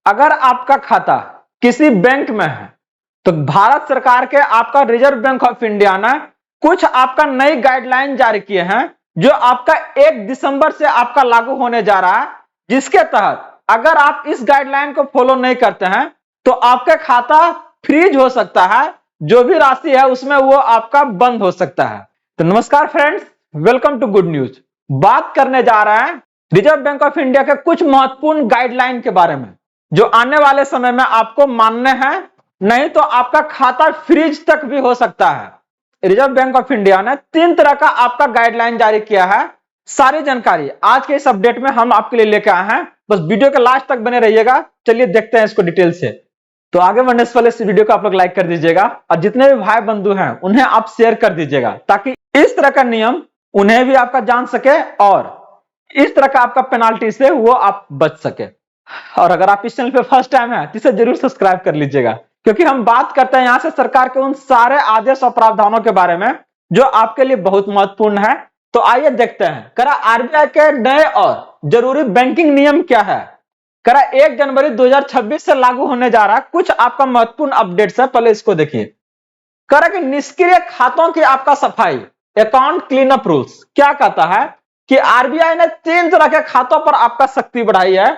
अगर आपका खाता किसी बैंक में है तो भारत सरकार के आपका रिजर्व बैंक ऑफ इंडिया ने कुछ आपका नई गाइडलाइन जारी किए हैं जो आपका 1 दिसंबर से आपका लागू होने जा रहा है, जिसके तहत अगर आप इस गाइडलाइन को फॉलो नहीं करते हैं तो आपका खाता फ्रीज हो सकता है, जो भी राशि है उसमें वो आपका बंद हो सकता है। तो नमस्कार friends, welcome to good news. बात करने जा रहे हैं रिजर्व बैंक ऑफ इंडिया के कुछ महत्वपूर्ण गाइडलाइन के बारे में जो आने वाले समय में आपको मानने हैं, नहीं तो आपका खाता फ्रीज तक भी हो सकता है। रिजर्व बैंक ऑफ इंडिया ने 3 तरह का आपका गाइडलाइन जारी किया है। सारी जानकारी आज के इस अपडेट में हम आपके लिए लेकर आए हैं, बस वीडियो के लास्ट तक बने रहिएगा। चलिए देखते हैं इसको डिटेल से। तो आगे बढ़ने से पहले इस वीडियो को आप लोग लाइक कर दीजिएगा और जितने भी भाई बंधु हैं उन्हें आप शेयर कर दीजिएगा, ताकि इस तरह का नियम उन्हें भी आपका जान सके और इस तरह का आपका पेनाल्टी से वो आप बच सके। और अगर आप इस चैनल पे फर्स्ट टाइम है तो इसे जरूर सब्सक्राइब कर लीजिएगा, क्योंकि हम बात करते हैं यहां से सरकार के उन सारे आदेश और प्रावधानों के बारे में जो आपके लिए बहुत महत्वपूर्ण है। तो आइए देखते हैं करा आरबीआई के नए और जरूरी बैंकिंग नियम क्या है। करा 1 जनवरी 2026 से लागू होने जा रहा है। कुछ आपका महत्वपूर्ण अपडेट्स है, पहले इसको देखिए। करा कि निष्क्रिय खातों की आपका सफाई, अकाउंट क्लीन अप रूल्स क्या कहता है कि आरबीआई ने 3 तरह के खातों पर आपका सख्ती बढ़ाई है।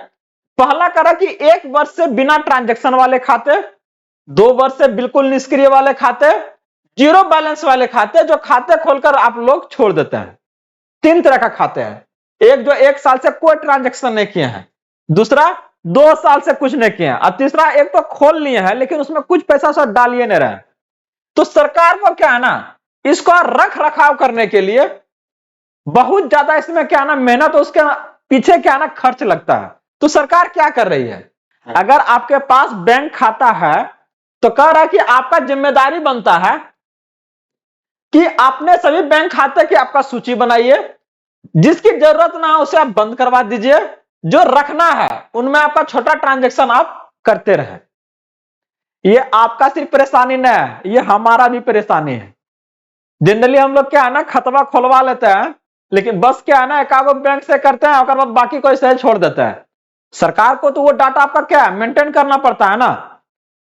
पहला करा कि 1 वर्ष से बिना ट्रांजैक्शन वाले खाते, 2 वर्ष से बिल्कुल निष्क्रिय वाले खाते, जीरो बैलेंस वाले खाते जो खाते खोलकर आप लोग छोड़ देते हैं। 3 तरह का खाते हैं। एक जो 1 साल से कोई ट्रांजैक्शन नहीं किए हैं, दूसरा 2 साल से कुछ नहीं किए हैं, और तीसरा एक तो खोल लिए हैं लेकिन उसमें कुछ पैसा सब डालिए नहीं रहे। तो सरकार को क्या है ना, इसको रख रखाव करने के लिए बहुत ज्यादा इसमें क्या ना मेहनत, उसके पीछे क्या ना खर्च लगता है। तो सरकार क्या कर रही है, अगर आपके पास बैंक खाता है तो कह रहा है कि आपका जिम्मेदारी बनता है कि आपने सभी बैंक खाते की आपका सूची बनाइए, जिसकी जरूरत ना हो उसे आप बंद करवा दीजिए, जो रखना है उनमें आपका छोटा ट्रांजैक्शन आप करते रहे। ये आपका सिर्फ परेशानी नहीं है, ये हमारा भी परेशानी है। जनरली हम लोग क्या है ना खतवा खोलवा लेते हैं, लेकिन बस क्या है ना एकागो बैंक से करते हैं और बाकी को ऐसे छोड़ देते हैं। सरकार को तो वो डाटा आपका क्या है मेंटेन करना पड़ता है ना।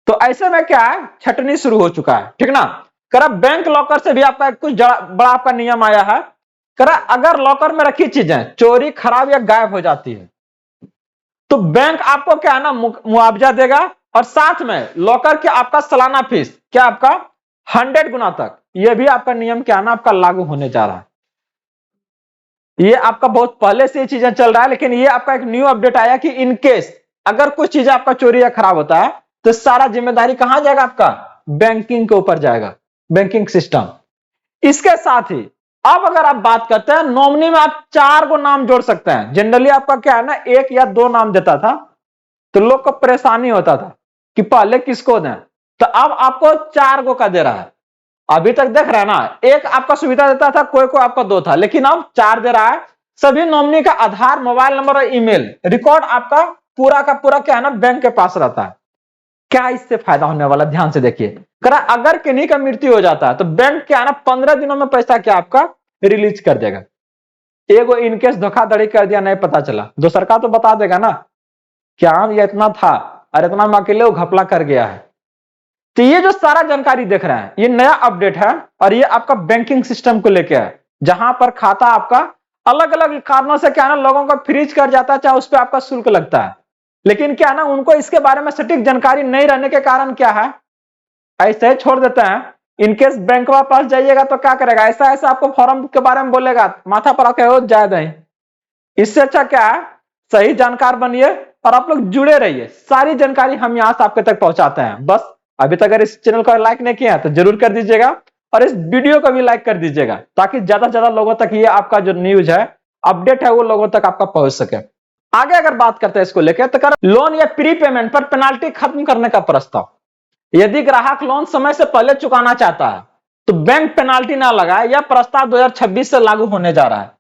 तो ऐसे में क्या है छटनी शुरू हो चुका है, ठीक ना। करा बैंक लॉकर से भी आपका कुछ बड़ा आपका नियम आया है। करा अगर लॉकर में रखी चीजें चोरी, खराब या गायब हो जाती है तो बैंक आपको क्या है ना मुआवजा देगा, और साथ में लॉकर के आपका सालाना फीस क्या आपका 100 गुना तक, यह भी आपका नियम क्या है ना आपका लागू होने जा रहा है। ये आपका बहुत पहले से ये चीजें चल रहा है, लेकिन ये आपका एक न्यू अपडेट आया कि इन केस अगर कुछ चीजें आपका चोरी या खराब होता है तो सारा जिम्मेदारी कहां जाएगा, आपका बैंकिंग के ऊपर जाएगा, बैंकिंग सिस्टम। इसके साथ ही अब अगर आप बात करते हैं नॉमिनी में आप 4 गो नाम जोड़ सकते हैं। जनरली आपका क्या है ना 1 या 2 नाम देता था तो लोग को परेशानी होता था कि पहले किसको दें, तो अब आपको 4 गो का दे रहा है। अभी तक देख रहे हैं ना, एक आपका सुविधा देता था, कोई को आपका 2 था, लेकिन अब 4 दे रहा है। सभी नॉमिनी का आधार, मोबाइल नंबर और ईमेल रिकॉर्ड आपका पूरा का पूरा क्या है ना बैंक के पास रहता है। क्या इससे फायदा होने वाला, ध्यान से देखिए। करा अगर किन्हीं का मृत्यु हो जाता है तो बैंक क्या है ना 15 दिनों में पैसा क्या आपका रिलीज कर देगा। एगो इनकेस धोखाधड़ी कर दिया, नहीं पता चला, तो सरकार तो बता देगा ना क्या ये इतना था और इतना में अकेले वो घपला कर गया है। तो ये जो सारा जानकारी देख रहे हैं ये नया अपडेट है, और ये आपका बैंकिंग सिस्टम को लेके है, जहां पर खाता आपका अलग अलग कारणों से क्या ना लोगों का फ्रीज कर जाता है, चाहे उस पर आपका शुल्क लगता है। लेकिन क्या ना उनको इसके बारे में सटीक जानकारी नहीं रहने के कारण क्या है ऐसे छोड़ देते हैं। इनकेस बैंक पास जाइएगा तो क्या करेगा, ऐसा ऐसा आपको फॉर्म के बारे में बोलेगा, माथा पर आके जाए नहीं। इससे अच्छा क्या है सही जानकार बनिए और आप लोग जुड़े रहिए। सारी जानकारी हम यहां से आपके तक पहुंचाते हैं। बस अभी तक अगर इस चैनल को लाइक नहीं किया है तो जरूर कर दीजिएगा, और इस वीडियो को भी लाइक कर दीजिएगा, ताकि ज्यादा से ज्यादा लोगों तक ये आपका जो न्यूज है अपडेट है वो लोगों तक आपका पहुंच सके। आगे अगर बात करते हैं इसको लेकर, तो कर लोन या प्री पेमेंट पर पेनाल्टी खत्म करने का प्रस्ताव। यदि ग्राहक लोन समय से पहले चुकाना चाहता है तो बैंक पेनाल्टी ना लगाए, यह प्रस्ताव 2026 से लागू होने जा रहा है।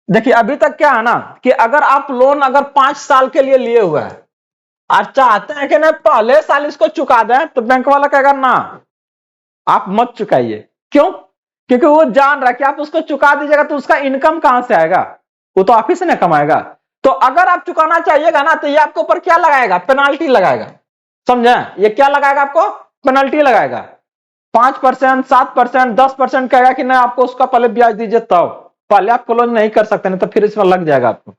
देखिए अभी तक क्या है ना कि अगर आप लोन अगर 5 साल के लिए लिए हुए हैं और चाहते हैं कि नहीं पहले साल इसको चुका दें, तो बैंक वाला कहेगा ना आप मत चुकाइए। क्यों? क्योंकि वो जान रहा है कि आप उसको चुका दीजिएगा तो उसका इनकम कहां से आएगा, वो तो आप ही से ना कमाएगा। तो अगर आप चुकाना चाहिएगा ना, तो ये आपके ऊपर क्या लगाएगा, पेनाल्टी लगाएगा। समझे, ये क्या लगाएगा, आपको पेनल्टी लगाएगा। 5%, 7%, 10% कहेगा कि नहीं, आपको उसका पहले ब्याज दीजिए, तब पहले आप क्लोज नहीं कर सकते, नहीं तो फिर इसमें लग जाएगा आपको।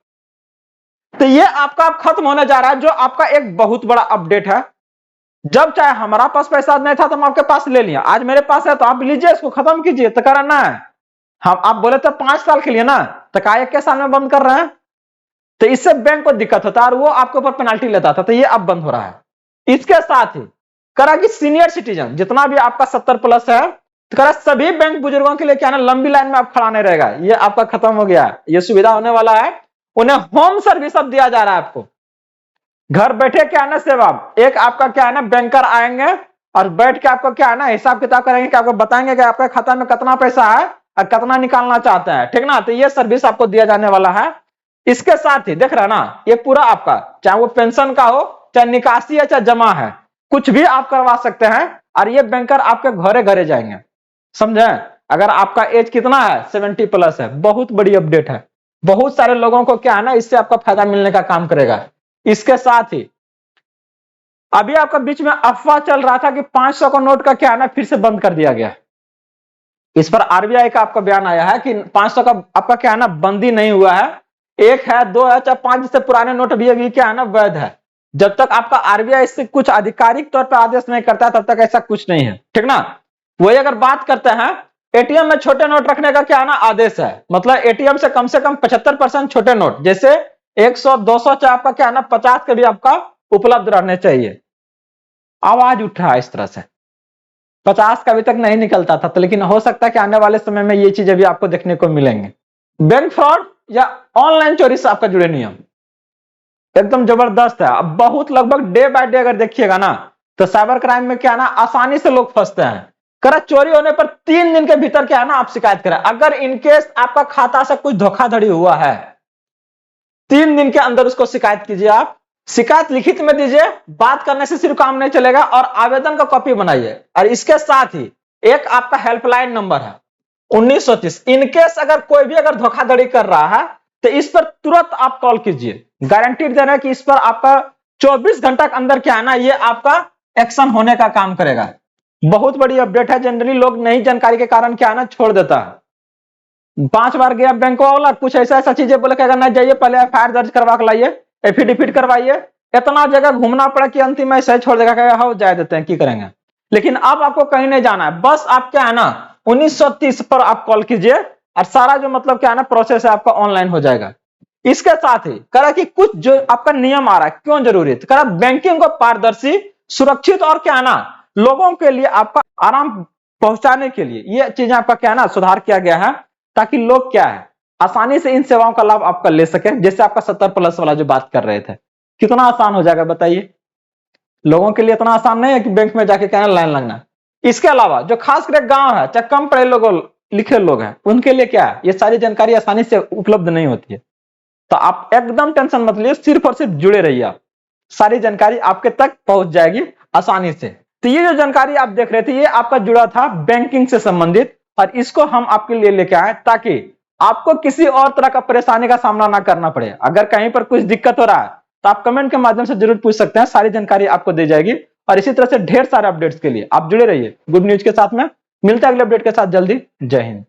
तो ये आपका खत्म होने जा रहा है, जो आपका एक बहुत बड़ा अपडेट है। जब चाहे हमारा पास पैसा नहीं था तो हम आपके पास ले लिया, आज मेरे पास है तो आप लीजिए, इसको खत्म कीजिए, तो करना है। हम आप बोले तो 5 साल के लिए ना, तो का 1 साल में बंद कर रहे हैं, तो इससे बैंक को दिक्कत होता है और वो आपके ऊपर पेनाल्टी लेता था, तो ये अब बंद हो रहा है। इसके साथ ही करा कि सीनियर सिटीजन जितना भी आपका 70 प्लस है, तो करा सभी बैंक बुजुर्गों के लिए क्या ना, लंबी लाइन में आप खड़ा नहीं रहेगा, ये आपका खत्म हो गया, ये सुविधा होने वाला है। उन्हें होम सर्विस अब दिया जा रहा है, आपको घर बैठे क्या है ना सेवा। एक आपका क्या है ना, बैंकर आएंगे और बैठ के आपको क्या है ना, हिसाब किताब करेंगे, कि आपको बताएंगे कि आपके खाता में कितना पैसा है और कितना निकालना चाहते हैं, ठीक ना। तो ये सर्विस आपको दिया जाने वाला है। इसके साथ ही देख रहे ना, ये पूरा आपका, चाहे वो पेंशन का हो, चाहे निकासी है, चाहे जमा है, कुछ भी आप करवा सकते हैं, और ये बैंकर आपके घरे घरे जाएंगे। समझे, अगर आपका एज कितना है, 70 प्लस है, बहुत बड़ी अपडेट है। बहुत सारे लोगों को क्या है ना, इससे आपका फायदा मिलने का काम करेगा। इसके साथ ही अभी आपका बीच में अफवाह चल रहा था कि 500 का नोट का क्या है ना, फिर से बंद कर दिया गया। इस पर आरबीआई का आपका बयान आया है कि 500 का आपका क्या है ना, बंदी नहीं हुआ है। 1 है, 2 है, चाहे 5 से पुराने नोट भी अभी क्या है ना, वैध है। जब तक आपका आरबीआई इससे कुछ आधिकारिक तौर पर आदेश नहीं करता है, तब तक ऐसा कुछ नहीं है, ठीक ना। वही अगर बात करते हैं, एटीएम में छोटे नोट रखने का क्या है ना, आदेश है। मतलब एटीएम से कम 75% छोटे नोट, जैसे 100, 200, चाहे आपका क्या है ना, 50 के भी आपका उपलब्ध रहने चाहिए। आवाज उठा इस तरह से, 50 का अभी तक नहीं निकलता था, तो लेकिन हो सकता है कि आने वाले समय में ये चीजें भी आपको देखने को मिलेंगे। बैंक फ्रॉड या ऑनलाइन चोरी से आपका जुड़े नियम एकदम जबरदस्त है। अब बहुत लगभग डे बाय डे अगर देखिएगा ना, तो साइबर क्राइम में क्या है ना, आसानी से लोग फंसते हैं। कर चोरी होने पर 3 दिन के भीतर क्या है ना, आप शिकायत करें। अगर इनकेस आपका खाता से कुछ धोखाधड़ी हुआ है, 3 दिन के अंदर उसको शिकायत कीजिए। आप शिकायत लिखित में दीजिए, बात करने से सिर्फ काम नहीं चलेगा, और आवेदन का कॉपी बनाइए। और इसके साथ ही एक आपका हेल्पलाइन नंबर है 1930। इनकेस अगर कोई भी अगर धोखाधड़ी कर रहा है, तो इस पर तुरंत आप कॉल कीजिए। गारंटीड दे रहे हैं कि इस पर आपका 24 घंटा के अंदर क्या है ना, ये आपका एक्शन होने का काम करेगा। बहुत बड़ी अपडेट है। जनरली लोग नई जानकारी के कारण क्या है ना, छोड़ देता है। 5 बार गया बैंक वाला, कुछ ऐसा ऐसा चीजें बोले कि अगर नहीं जाइए, पहले एफआईआर दर्ज करवा के लाइए, एफिडेविट करवाइए। इतना जगह घूमना पड़ा कि अंतिम में ऐसे छोड़ देगा, कहेगा हाँ जाए देते हैं, की करेंगे। लेकिन अब आपको कहीं नहीं जाना है, बस आप क्या है ना, 1930 पर आप कॉल कीजिए, और सारा जो मतलब क्या है ना, प्रोसेस है आपका ऑनलाइन हो जाएगा। इसके साथ ही करा कि कुछ जो आपका नियम आ रहा है, क्यों जरूरी है, तो करा बैंकिंग को पारदर्शी, सुरक्षित और क्या है ना, लोगों के लिए आपका आराम पहुंचाने के लिए ये चीजें आपका क्या है ना, सुधार किया गया है, ताकि लोग क्या है, आसानी से इन सेवाओं का लाभ आपका ले सके। जैसे आपका 70 प्लस वाला जो बात कर रहे थे, कितना आसान हो जाएगा बताइए। लोगों के लिए इतना आसान नहीं है कि बैंक में जाके क्या लाइन लगना। इसके अलावा जो खास कर गांव है, चाहे कम पढ़े लोग लिखे लोग हैं, उनके लिए क्या है, ये सारी जानकारी आसानी से उपलब्ध नहीं होती है। तो आप एकदम टेंशन मत लीजिए, सिर्फ और सिर्फ जुड़े रहिए। आप सारी जानकारी आपके तक पहुंच जाएगी आसानी से। तो ये जो जानकारी आप देख रहे थे, ये आपका जुड़ा था बैंकिंग से संबंधित, और इसको हम आपके लिए लेके आए ताकि आपको किसी और तरह का परेशानी का सामना ना करना पड़े। अगर कहीं पर कुछ दिक्कत हो रहा है, तो आप कमेंट के माध्यम से जरूर पूछ सकते हैं, सारी जानकारी आपको दी जाएगी। और इसी तरह से ढेर सारे अपडेट्स के लिए आप जुड़े रहिए गुड न्यूज के साथ में। मिलते हैं अगले अपडेट के साथ जल्दी। जय हिंद।